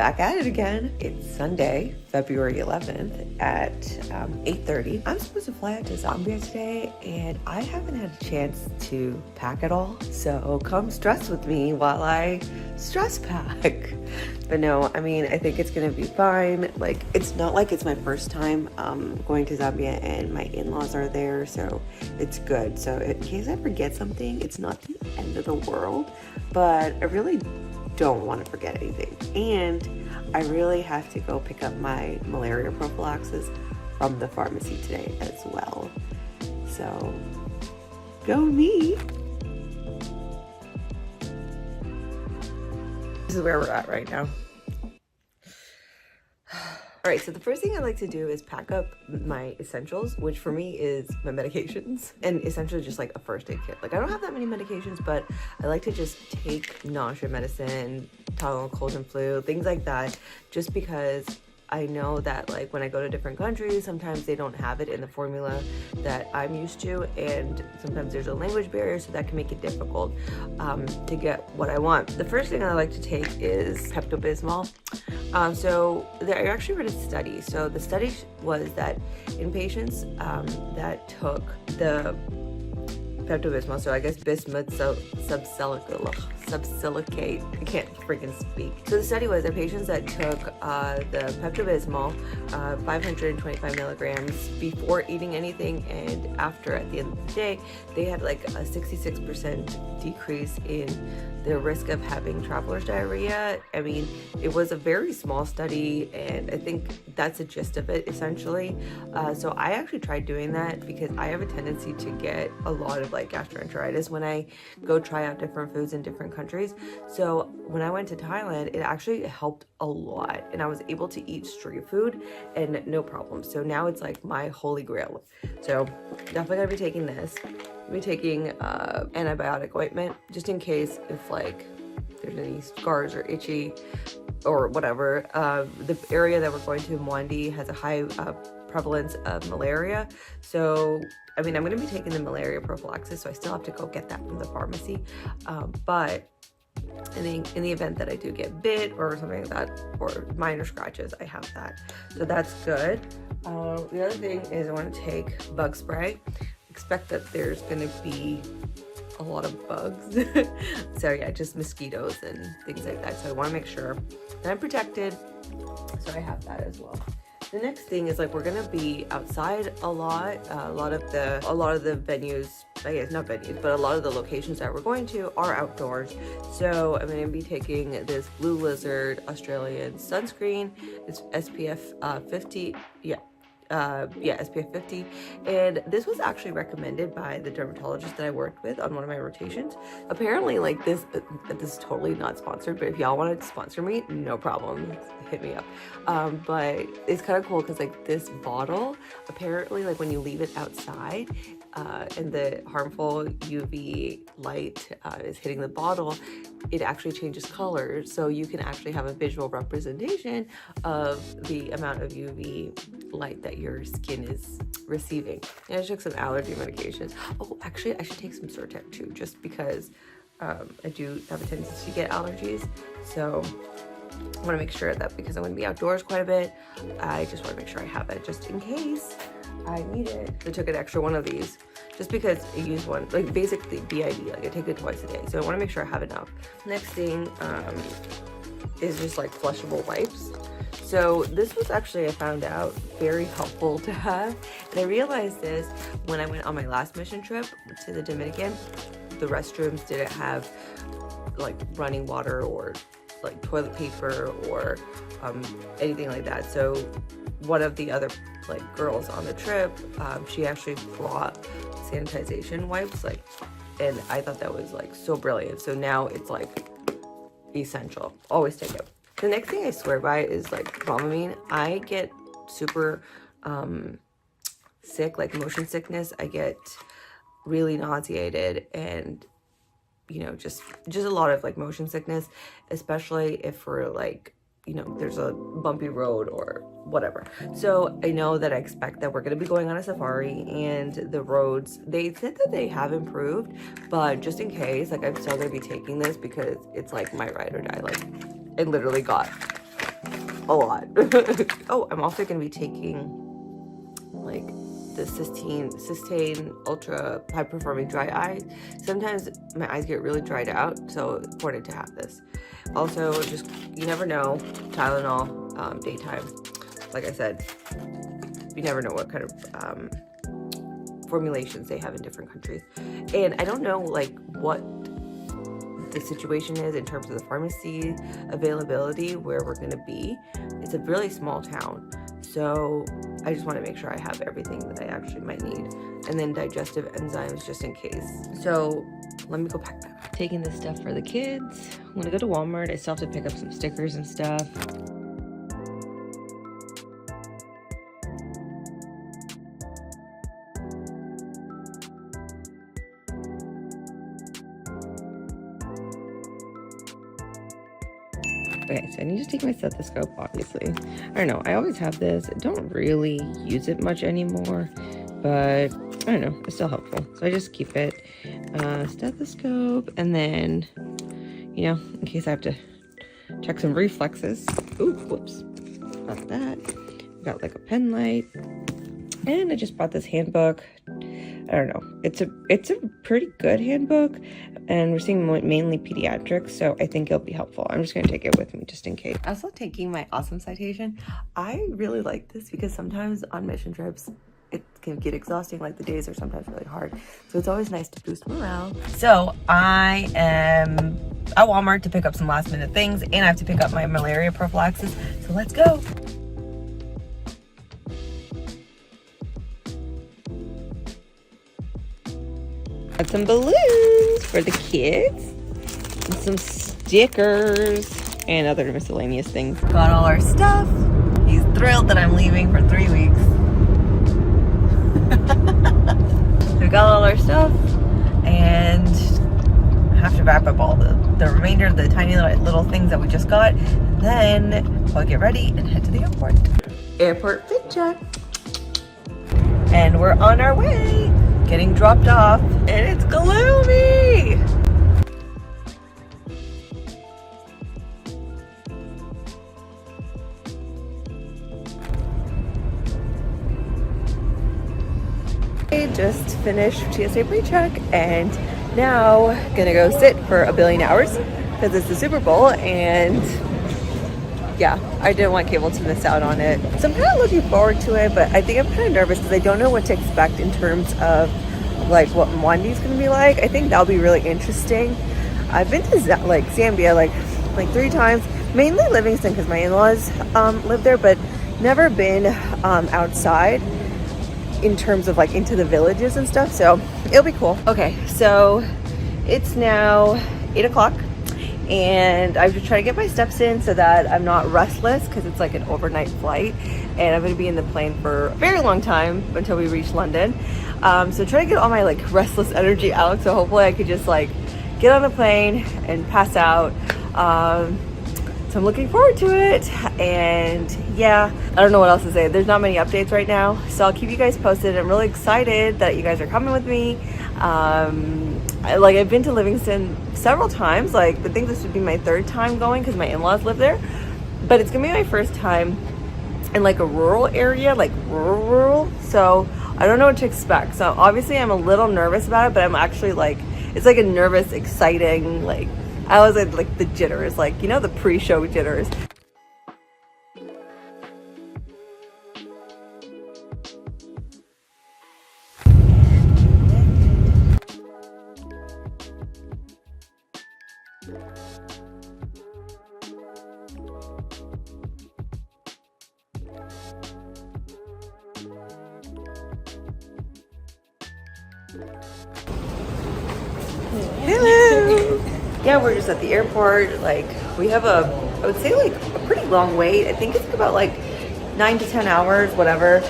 back at it again. It's Sunday, February 11th at 8:30. I'm supposed to fly out to Zambia today, and I haven't had a chance to pack it all. So come stress with me while I stress pack. But no, I mean, I think it's gonna be fine. Like, it's not like it's my first time going to Zambia, and my in-laws are there, so it's good. So in case I forget something, it's not the end of the world, but I really don't want to forget anything. And I really have to go pick up my malaria prophylaxis from the pharmacy today as well. So go me. This is where we're at right now. All right, so the first thing I like to do is pack up my essentials, which for me is my medications, and essentially just like a first aid kit. Like, I don't have that many medications, but I like to just take nausea medicine, Tylenol, cold and flu, things like that, just because I know that like when I go to different countries, sometimes they don't have it in the formula that I'm used to, and sometimes there's a language barrier, so that can make it difficult to get what I want. The first thing I like to take is Pepto-Bismol. So I actually read a study. So the study was that in patients that took the Pepto-Bismol, so I guess bismuth subsilicate, I can't freaking speak. So the study was that patients that took the Pepto-Bismol, 525 milligrams before eating anything and after, at the end of the day, they had like a 66% decrease in the risk of having traveler's diarrhea. I mean, it was a very small study, and I think that's the gist of it, essentially. So I actually tried doing that because I have a tendency to get a lot of like gastroenteritis when I go try out different foods in different countries. So when I went to Thailand, it actually helped a lot, and I was able to eat street food and no problem. So now it's like my holy grail. So definitely gonna be taking this. I'll be taking antibiotic ointment just in case if like there's any scars or itchy or whatever. The area that we're going to, Mwandi, has a high prevalence of malaria. So I mean, I'm going to be taking the malaria prophylaxis, so I still have to go get that from the pharmacy. But in the event that I do get bit or something like that, or minor scratches, I have that. So that's good. The other thing is I want to take bug spray. Expect that there's going to be a lot of bugs. So yeah, just mosquitoes and things like that. So I want to make sure that I'm protected. So I have that as well. The next thing is like we're gonna be outside a lot. A lot of the venues, I guess not venues, but a lot of the locations that we're going to are outdoors. So I'm gonna be taking this Blue Lizard Australian sunscreen. It's SPF 50. SPF 50, and this was actually recommended by the dermatologist that I worked with on one of my rotations. Apparently, like this is totally not sponsored, but if y'all wanted to sponsor me, no problem, hit me up. But it's kind of cool because like this bottle, apparently like when you leave it outside and the harmful UV light is hitting the bottle, it actually changes color, so you can actually have a visual representation of the amount of UV light that your skin is receiving. And I took some allergy medications. Oh, actually, I should take some Zyrtec too, just because I do have a tendency to get allergies. So I want to make sure that because I'm going to be outdoors quite a bit, I just want to make sure I have it just in case I need it. I took an extra one of these just because I use one, like basically BID, like I take it twice a day. So I want to make sure I have enough. Next thing is just like flushable wipes. So this was actually, I found out, very helpful to have. And I realized this when I went on my last mission trip to the Dominican. The restrooms didn't have like running water or like toilet paper or anything like that. So one of the other like girls on the trip, she actually brought sanitization wipes, like, and I thought that was like so brilliant. So now it's like essential. Always take it. The next thing I swear by is like Dramamine. I get super sick, like motion sickness. I get really nauseated and, you know, just a lot of like motion sickness, especially if we're like, you know, there's a bumpy road or whatever. So I know that I expect that we're going to be going on a safari, and the roads, they said that they have improved, but just in case, like I'm still going to be taking this because it's like my ride or die. Like I literally got a lot. Oh, I'm also going to be taking like the Cystane Ultra High Performing Dry Eye. Sometimes my eyes get really dried out, so it's important to have this. Also, just, you never know, Tylenol, daytime. Like I said, you never know what kind of formulations they have in different countries. And I don't know like what the situation is in terms of the pharmacy availability where we're going to be. It's a really small town, so I just want to make sure I have everything that I actually might need, and then digestive enzymes just in case. So let me go pack that. Taking this stuff for the kids. I'm gonna go to Walmart. I still have to pick up some stickers and stuff. Okay, so I need to take my stethoscope, obviously. I don't know, I always have this. I don't really use it much anymore, but I don't know, it's still helpful. So I just keep it. Stethoscope, and then, you know, in case I have to check some reflexes. Ooh, whoops, not that. Got like a pen light, and I just bought this handbook. I don't know, it's a pretty good handbook, and we're seeing mainly pediatrics, so I think it'll be helpful. I'm just gonna take it with me just in case. Also taking my awesome citation. I really like this because sometimes on mission trips it can get exhausting, like the days are sometimes really hard, so it's always nice to boost morale. So I am at Walmart to pick up some last minute things, and I have to pick up my malaria prophylaxis, so let's go. Got some balloons for the kids, and some stickers, and other miscellaneous things. Got all our stuff. He's thrilled that I'm leaving for 3 weeks. We got all our stuff, and I have to wrap up all the remainder of the tiny little things that we just got. Then we'll get ready and head to the airport. Airport fit check. And we're on our way. Getting dropped off, and it's gloomy. I just finished TSA pre-check, and now gonna go sit for a billion hours because it's the Super Bowl, and yeah, I didn't want cable to miss out on it. So I'm kind of looking forward to it, but I think I'm kind of nervous because I don't know what to expect in terms of like what Mwandi is going to be like. I think that'll be really interesting. I've been to Zambia like 3 times, mainly Livingstone because my in-laws live there, but never been outside in terms of like into the villages and stuff, so it'll be cool. Okay, so it's now 8 o'clock. And I'm just trying to get my steps in so that I'm not restless because it's like an overnight flight, and I'm going to be in the plane for a very long time until we reach London. So try to get all my like restless energy out, so hopefully I could just like get on the plane and pass out. So I'm looking forward to it, and yeah, I don't know what else to say. There's not many updates right now, so I'll keep you guys posted. I'm really excited that you guys are coming with me. I've been to Livingstone several times. I think this would be my 3rd time going because my in-laws live there, but it's gonna be my first time in like a rural area, like rural, so I don't know what to expect. So obviously I'm a little nervous about it, but I'm actually like, it's like a nervous, exciting, like I always like the jitters, like, you know, the pre-show jitters. Hello. Yeah, we're just at the airport. Like, we have I would say like a pretty long wait. I think it's about like 9 to 10 hours, whatever.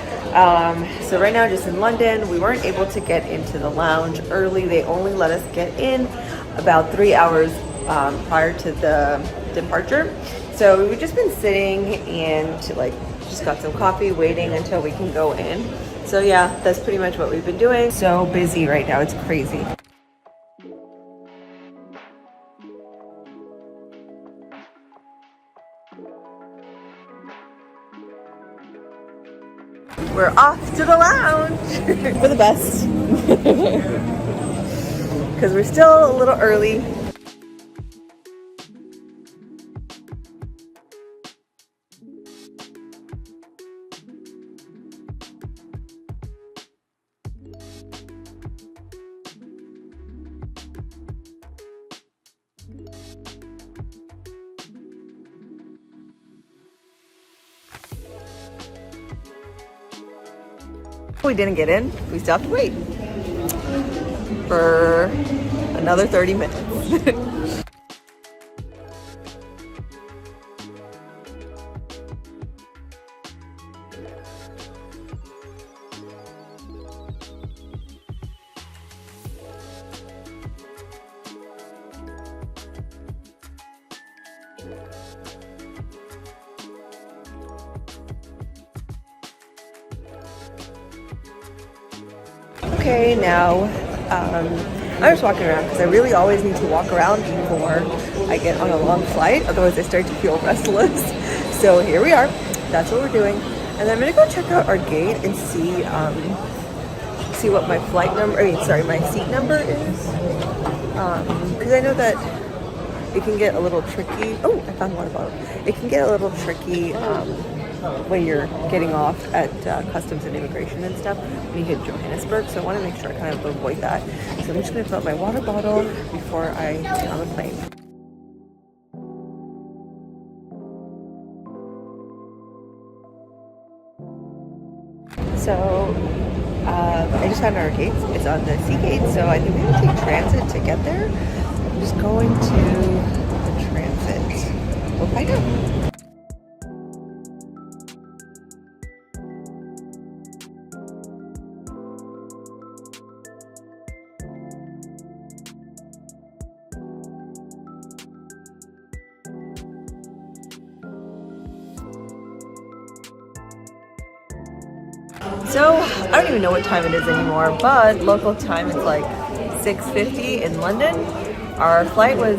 So right now, just in London, we weren't able to get into the lounge early. They only let us get in about 3 hours prior to the departure. So we've just been sitting and like just got some coffee, waiting until we can go in. So yeah, that's pretty much what we've been doing. So busy right now, it's crazy. we're off to the lounge for the best. Because we're still a little early. We didn't get in. We still have to wait for another 30 minutes. Okay, now I'm just walking around because I really always need to walk around before I get on a long flight, otherwise I start to feel restless. So here we are, that's what we're doing. And then I'm gonna go check out our gate and see what my my seat number is. Because I know that it can get a little tricky. Oh, I found a water bottle. It can get a little tricky when you're getting off at customs and immigration and stuff when you hit Johannesburg, so I want to make sure I kind of avoid that. So I'm just going to fill up my water bottle before I get on the plane. So I just found our gates. It's on the C gate, so I think we have to take transit to get there. I'm just going to the transit. We'll find out. So, I don't even know what time it is anymore, but local time is like 6:50 in London. Our flight was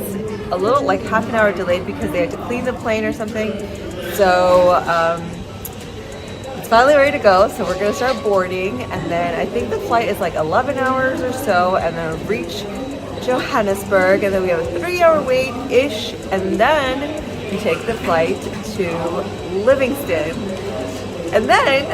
a little, like half an hour delayed because they had to clean the plane or something. So, it's finally ready to go, so we're going to start boarding, and then I think the flight is like 11 hours or so, and then we'll reach Johannesburg, and then we have a 3-hour wait-ish, and then we take the flight to Livingstone. And then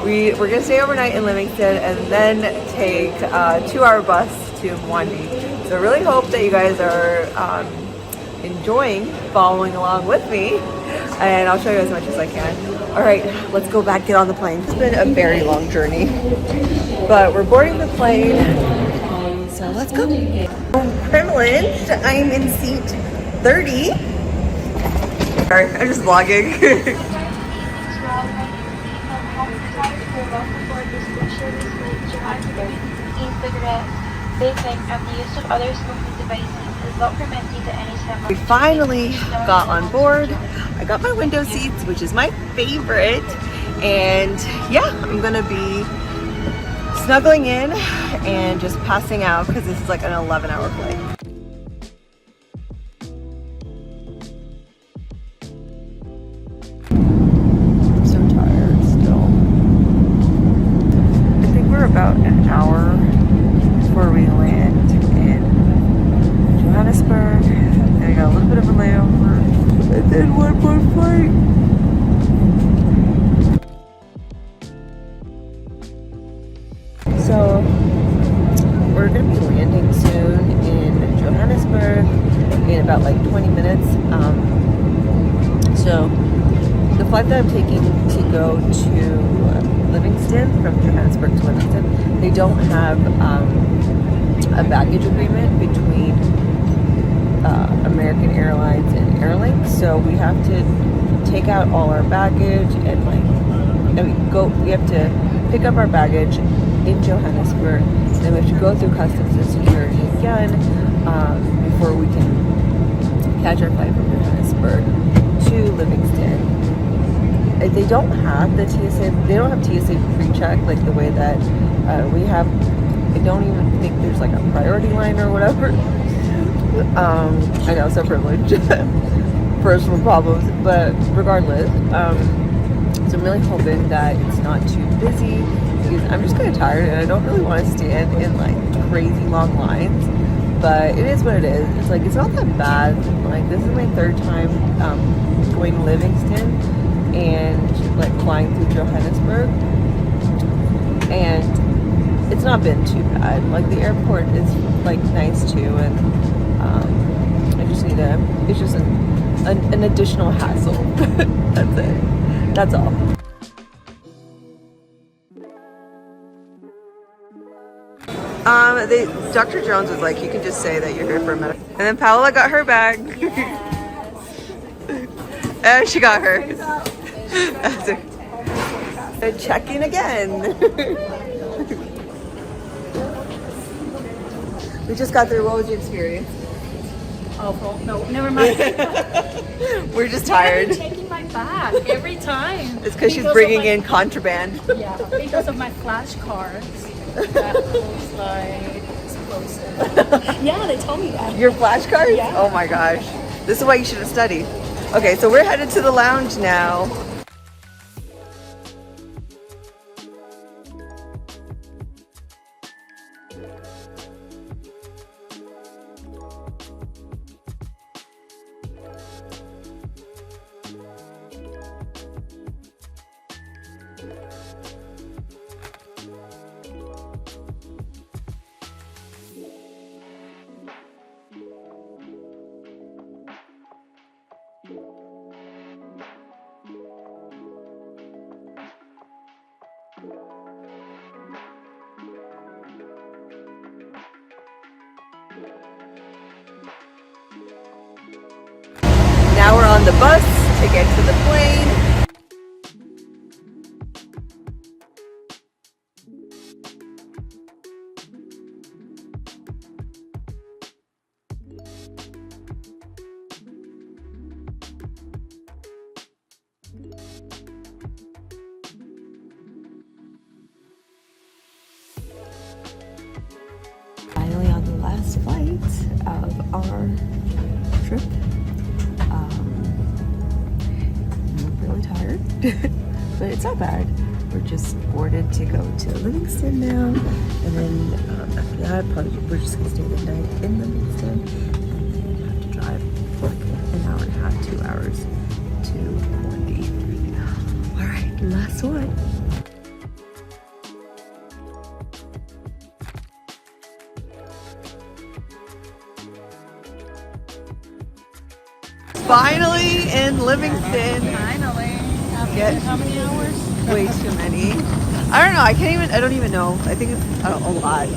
we're going to stay overnight in Livingstone and then take a 2-hour bus to Mwandi. So I really hope that you guys are enjoying following along with me, and I'll show you as much as I can. All right, let's go back, get on the plane. It's been a very long journey, but we're boarding the plane, so let's go. I'm privileged. I'm in seat 30. Sorry, I'm just vlogging. We finally got on board. I got my window seats, which is my favorite, and yeah, I'm gonna be snuggling in and just passing out because this is like an 11-hour flight. About an hour before we land in Johannesburg. Then I got a little bit of a layover, and then one more flight. So we're gonna be landing soon in Johannesburg in about like 20 minutes. So the flight that I'm taking to go to Livingstone, from Johannesburg to Livingstone, they don't have a baggage agreement between American Airlines and Airlink, so we have to take out all our baggage and we have to pick up our baggage in Johannesburg, then we have to go through customs and security again before we can catch our flight from Johannesburg to Livingstone. They don't have the TSA. They don't have TSA pre-check like the way that we have. I don't even think there's like a priority line or whatever. I know, so privileged. Personal problems, but regardless, So I'm really hoping that it's not too busy because I'm just kind of tired and I don't really want to stand in like crazy long lines. But it is what it is. It's like, it's not that bad. Like, this is my third time going to Livingstone and like flying through Johannesburg. And it's not been too bad. Like, the airport is like nice too, and I just need it's just an additional hassle. That's it. That's all. Dr. Jones was like, you can just say that you're here for a minute. And then Paola got her bag. Yes. And she got her. And check-in again. We just got through. What was your experience? Awful. No, never mind. We're just tired. I'm taking my bag every time. It's because she's bringing in contraband. Yeah, because of my flashcards. That was like explosive. Yeah, they told me that. Your flashcards? Yeah. Oh my gosh. This is why you should have studied. Okay, so we're headed to the lounge now. Now we're on the bus to get to the plane. Finally on the last flight of our trip. I'm really tired, but it's not bad. We're just boarded to go to Livingstone now, and then after that, probably we're just gonna stay the night in Livingstone, and then have to drive like an hour and a half, 2 hours to Mwandi. All right, last one. Finally in Livingston. Finally. After how many hours? Way too many. I don't know. I don't even know. I think it's a lot.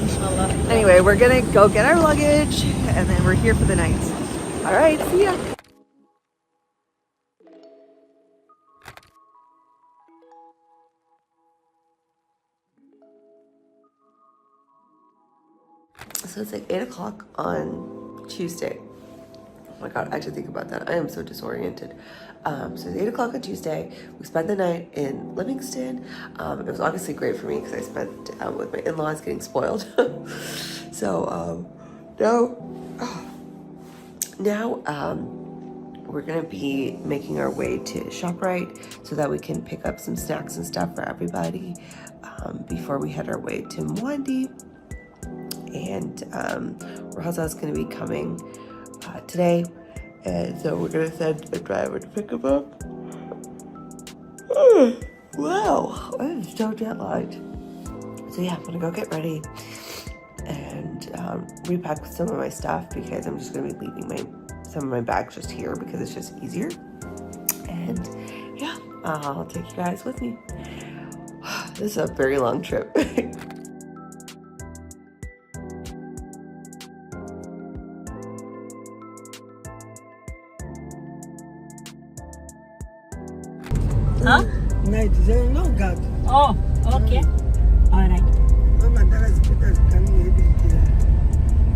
Anyway, we're gonna go get our luggage and then we're here for the night. All right, see ya. So it's like 8 o'clock on Tuesday. Oh my God, I have to think about that. I am so disoriented. So it's 8 o'clock on Tuesday. We spent the night in Livingstone. It was obviously great for me because I spent with my in-laws getting spoiled. So now we're gonna be making our way to ShopRite so that we can pick up some snacks and stuff for everybody before we head our way to Mwandi. And Raza's gonna be coming today, and so we're gonna send a driver to pick him up. Wow, I'm so jet lagged. So yeah, I'm gonna go get ready and repack some of my stuff because I'm just gonna be leaving some of my bags just here because it's just easier. And yeah, I'll take you guys with me. This is a very long trip. Huh? Night, there no God. Oh, okay. All right.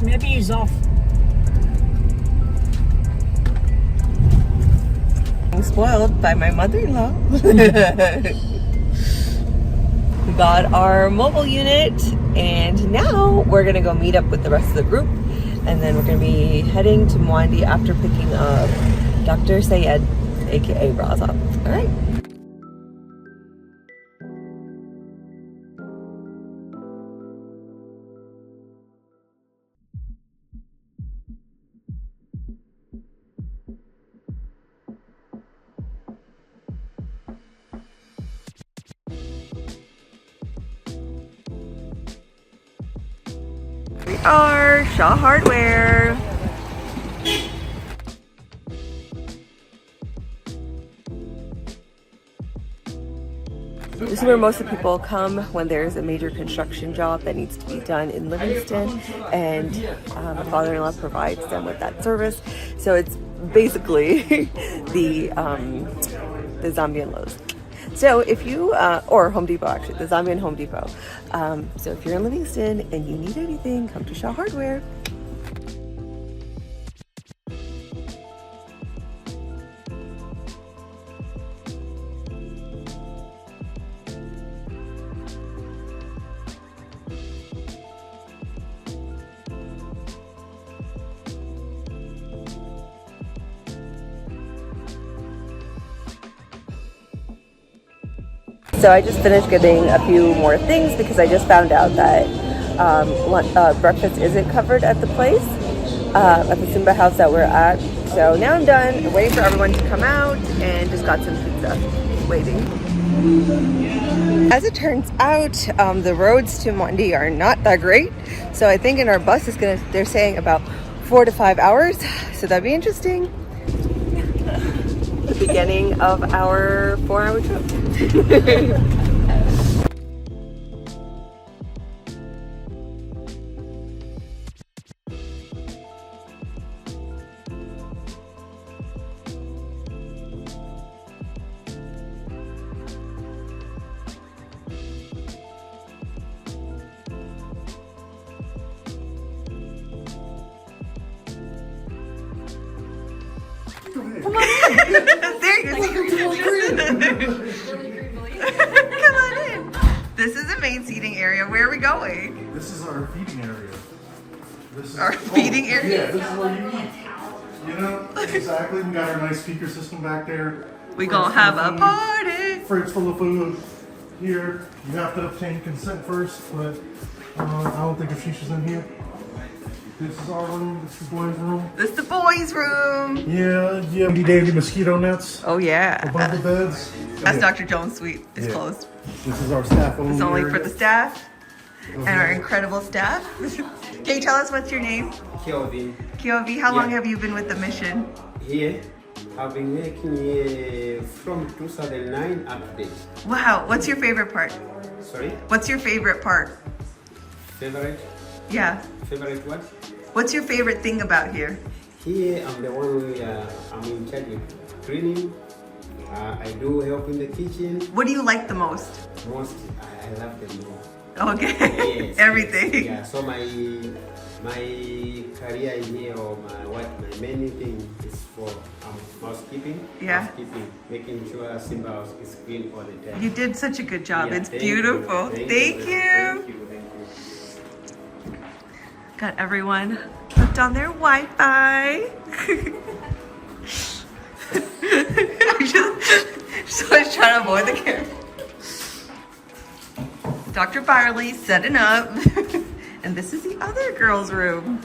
Maybe he's off. I'm spoiled by my mother-in-law. We got our mobile unit, and now we're gonna go meet up with the rest of the group, and then we're gonna be heading to Mwandi after picking up Dr. Sayed, aka Raza. All right. are, Shaw Hardware. This is where most of the people come when there's a major construction job that needs to be done in Livingstone, and my father-in-law provides them with that service. So it's basically the Zambian Lowe's. So if you, or Home Depot actually, the Zambian Home Depot. So if you're in Livingston and you need anything, come to Shaw Hardware. So I just finished getting a few more things because I just found out that breakfast isn't covered at the place, at the Simba house that we're at. So now I'm done. I'm waiting for everyone to come out and just got some pizza waiting. As it turns out, the roads to Mwandi are not that great. So I think in our bus is they're saying about 4 to 5 hours. So that'd be interesting. The beginning of our 4-hour trip. Come on in. There you go. Come on in. This is the main seating area. Where are we going? This is our feeding area. This is Our feeding area? Yeah, this is where you eat. You know, exactly. We got our nice speaker system back there. We gonna have a party. Fridge full of food. Here, you have to obtain consent first, but I don't think a shisha's in here. This is our room. This is the boys' room. This is the boys' room. Yeah. Daily mosquito nets. Oh yeah. Above the beds. That's Yeah. Dr. Jones' suite. It's closed. This is our staff only. It's only area. for the staff and our incredible staff. Can you tell us what's your name? Kelvin. Kyovi, how long have you been with the mission? Here, I've been working here from 2009 up to date. Wow, what's your favorite part? Sorry? What's your favorite part? Favorite? Yeah. Favorite what? What's your favorite thing about here? Here, I'm the one who, I'm in charge of cleaning. I do help in the kitchen. What do you like the most? Most, I love them more. Okay. Yes, Everything. yes, yeah, so my career here, or my main thing is for housekeeping. Yeah. Housekeeping, making sure Simba house is clean all the time. You did such a good job. Yeah, It's thank beautiful. you. Thank you. Thank you. Got everyone hooked on their Wi-Fi. So I was trying to avoid the camera. Dr. Barley setting up. And this is the other girls' room.